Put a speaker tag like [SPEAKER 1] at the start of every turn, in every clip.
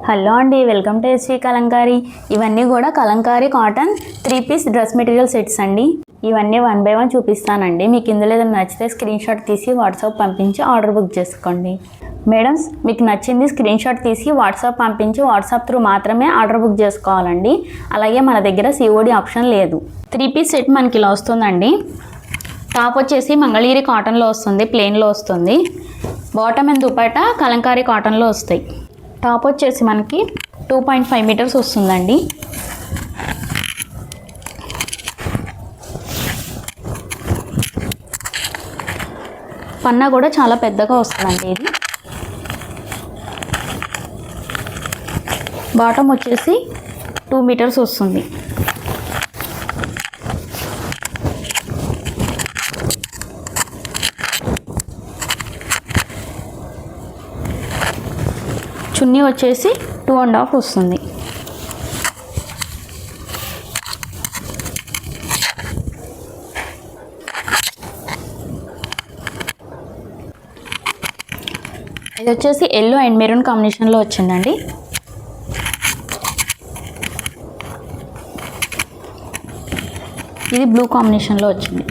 [SPEAKER 1] Hello అండి, welcome to SV Kalamkari. ఇవన్నీ కూడా కలంకారీ కాటన్ 3-పీస్ డ్రెస్ మెటీరియల్ సెట్స్ అండి. ఇవన్నీ 1 బై 1 చూపిస్తానండి. మీకు ఇందులో ఏదైనా నచ్చితే స్క్రీన్ షాట్ తీసి వాట్సాప్ పంపించి ఆర్డర్ బుక్ చేసుకోండి. మేడమ్స్, మీకు నచ్చింది స్క్రీన్ షాట్ తీసి వాట్సాప్ పంపించి వాట్సాప్ త్రూ మాత్రమే ఆర్డర్ బుక్ చేసుకోవాలండి. అలాగే మన దగ్గర సిఓడి ఆప్షన్ లేదు. 3-పీస్ సెట్ మనకి ఇలా వస్తుందండి. టాప్ వచ్చేసి మంగళగిరి కాటన్లో వస్తుంది, ప్లెయిన్లో వస్తుంది. బాటమ్ అండ్ దుపట్టా కలంకారీ కాటన్లో వస్తాయి. టాప్ వచ్చేసి మనకి 2.5 మీటర్స్ వస్తుందండి. పన్నా కూడా చాలా పెద్దగా వస్తుందండి. ఇది బాటమ్ వచ్చేసి 2 మీటర్స్ వస్తుంది. చున్నీ వచ్చేసి 2.5 వస్తుంది. ఇది వచ్చేసి ఎల్లో అండ్ మెరూన్ కాంబినేషన్లో వచ్చిందండి. ఇది బ్లూ కాంబినేషన్లో వచ్చింది.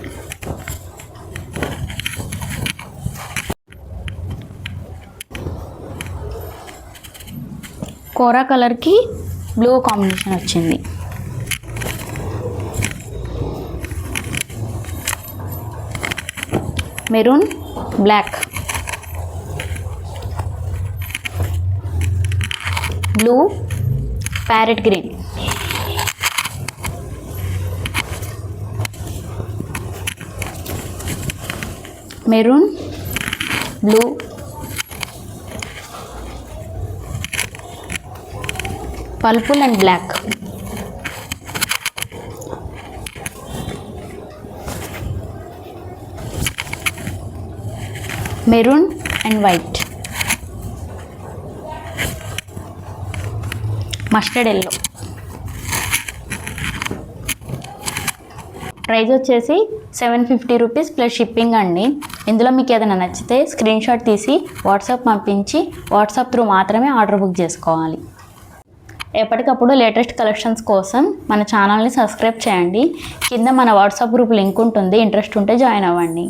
[SPEAKER 1] కోరా కలర్కి బ్లూ కాంబినేషన్ వచ్చింది. Maroon, black, blue, parrot green, maroon, blue, purple and black, maroon and white, mustard yellow. Price వచ్చేసి 750 రూపీస్ ప్లస్ షిప్పింగ్ అండి. ఇందులో మీకు ఏదైనా నచ్చితే స్క్రీన్ షాట్ తీసి వాట్సాప్ పంపించి వాట్సాప్ త్రూ మాత్రమే ఆర్డర్ బుక్ చేసుకోవాలి. ఎప్పటికప్పుడు లేటెస్ట్ కలెక్షన్స్ కోసం మన ఛానల్ని సబ్స్క్రైబ్ చేయండి. కింద మన వాట్సాప్ గ్రూప్ లింక్ ఉంటుంది, ఇంట్రెస్ట్ ఉంటే జాయిన్ అవ్వండి.